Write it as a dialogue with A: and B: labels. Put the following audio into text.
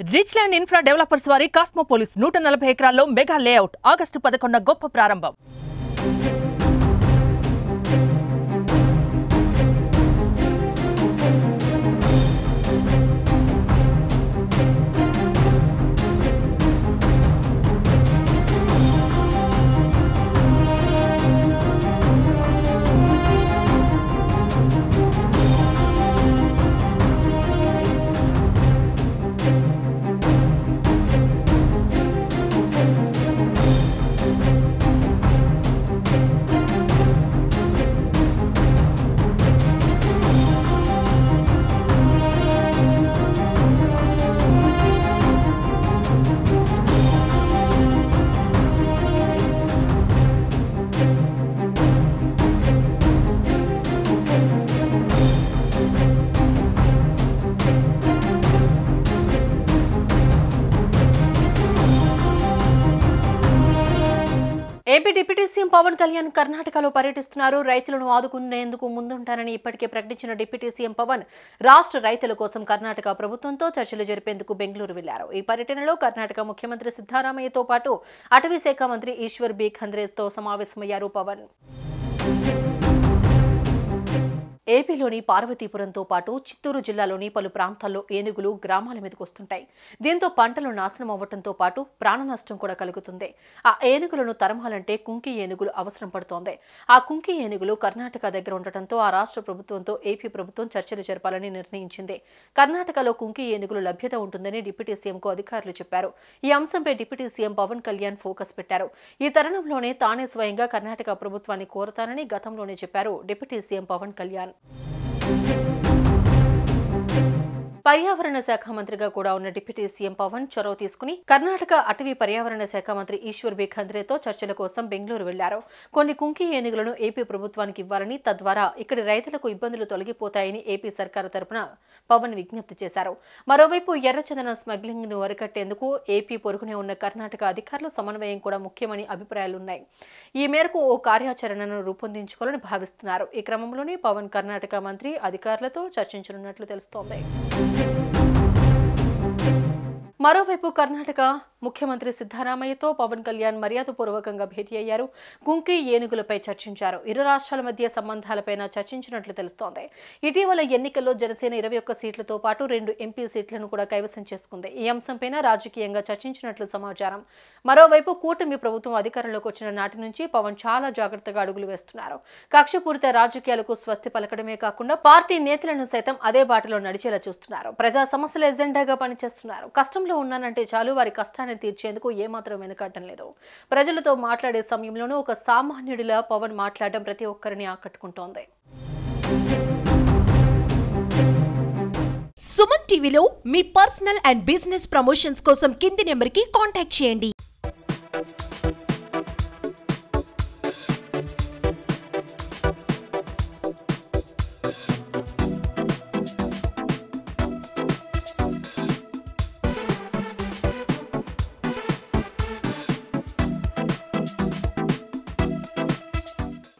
A: Rich land infra developers వారి కాస్మోపోలిస్ 140 ఎకరాల్లో mega layout August 11 గొప్ప ప్రారంభం. AP deputy CM Pawan Kalyan కర్ణాటకలో పర్యటిస్తున్నారు. రైతులను ఆదుకునేందుకు ముందుంటారని ఇప్పటికే ప్రకటించిన డిప్యూటీ సీఎం పవన్ రాష్ట్ర రైతుల కోసం కర్ణాటక ప్రభుత్వంతో చర్చలు జరిపేందుకు బెంగళూరు వెళ్లారు. ఈ పర్యటనలో కర్ణాటక ముఖ్యమంత్రి సిద్ధరామయ్యతో పాటు అటవీ శాఖ మంత్రి ఈశ్వర్ బి ఖండ్రేతో సమావేశమయ్యారు పవన్. ఏపీలోని పార్వతీపురంతో పాటు చిత్తూరు జిల్లాలోని పలు ప్రాంతాల్లో ఏనుగులు గ్రామాల మీదకు వస్తుంటాయి. దీంతో పంటలు నాశనం అవ్వడంతో పాటు ప్రాణ నష్టం కూడా కలుగుతుంది. ఆ ఏనుగులను తరమాలంటే కుంకి ఏనుగులు అవసరం పడుతోంది. ఆ కుంకి ఏనుగులు కర్ణాటక దగ్గర ఉండటంతో ఆ రాష్ట్ర ప్రభుత్వంతో ఏపీ ప్రభుత్వం చర్చలు జరపాలని నిర్ణయించింది. కర్ణాటకలో కుంకి ఏనుగులు లభ్యత ఉంటుందని డిప్యూటీ సీఎంకు అధికారులు చెప్పారు. ఈ అంశంపై deputy CM Pawan Kalyan focus పెట్టారు. ఈ తరుణంలోనే తానే స్వయంగా కర్ణాటక ప్రభుత్వాన్ని కోరతానని గతంలోనే చెప్పారు డిప్యూటీ సీఎం పవన్ కళ్యాణ్. పర్యావరణ శాఖ మంత్రిగా కూడా ఉన్న డిప్యూటీ సీఎం పవన్ చొరవ తీసుకుని కర్ణాటక అటవీ పర్యావరణ శాఖ మంత్రి ఈశ్వర్ బి ఖండ్రేతో చర్చల కోసం బెంగళూరు వెళ్లారు. కొన్ని కుంకి ఏనుగులను ఏపీ ప్రభుత్వానికి ఇవ్వాలని, తద్వారా ఇక్కడి రైతులకు ఇబ్బందులు తొలగిపోతాయని ఏపీ సర్కారు తరపున పవన్ విజ్ఞప్తి చేశారు. మరోవైపు ఎర్రచందనం స్మగ్లింగ్ ను అరికట్టేందుకు ఏపీ పొరుగునే ఉన్న కర్ణాటక అధికారుల సమన్వయం కూడా ముఖ్యమని అభిప్రాయాలున్నాయి. ఈ మేరకు ఓ కార్యాచరణను రూపొందించుకోవాలని భావిస్తున్నారు. ఈ క్రమంలోనే పవన్ కర్ణాటక మంత్రి అధికారులతో చర్చించనున్నట్లు తెలుస్తోంది. మరోవైపు కర్ణాటక ముఖ్యమంత్రి సిద్ధరామయ్యతో పవన్ కళ్యాణ్ మర్యాదపూర్వకంగా భేటీ అయ్యారు. కుంకి ఏనుగులపై చర్చించారు. ఇరు రాష్ట్రాల మధ్య సంబంధాలపైన చర్చించినట్లు తెలుస్తోంది. ఇటీవల ఎన్నికల్లో జనసేన 21 సీట్లతో పాటు 2 ఎంపీ సీట్లను కూడా కైవసం చేసుకుంది. ఈ అంశంపైన రాజకీయంగా చర్చించినట్లు సమాచారం. మరోవైపు కూటమి ప్రభుత్వం అధికారంలోకి వచ్చిన నాటి నుంచి పవన్ చాలా జాగ్రత్తగా అడుగులు వేస్తున్నారు. కక్షపూరిత రాజకీయాలకు స్వస్తి పలకడమే కాకుండా పార్టీ నేతలను సైతం అదే బాటలో నడిచేలా చూస్తున్నారు. ప్రజా సమస్యల ఎజెండాగా పనిచేస్తున్నారు. కష్టంలో ఉన్నానంటే చాలు వారి కష్టాన్ని తీర్చేందుకు ఏమాత్రం వెనుకాడటం లేదు. ప్రజలతో మాట్లాడే సమయంలోనూ ఒక సామాన్యుడిలా పవన్ మాట్లాడడం ప్రతి ఒక్కరిని ఆకట్టుకుంటోంది.
B: సుమన్ టీవీలో మీ పర్సనల్ అండ్ బిజినెస్ ప్రమోషన్స్ కోసం కింది నెంబర్కి కాంటాక్ట్ చేయండి.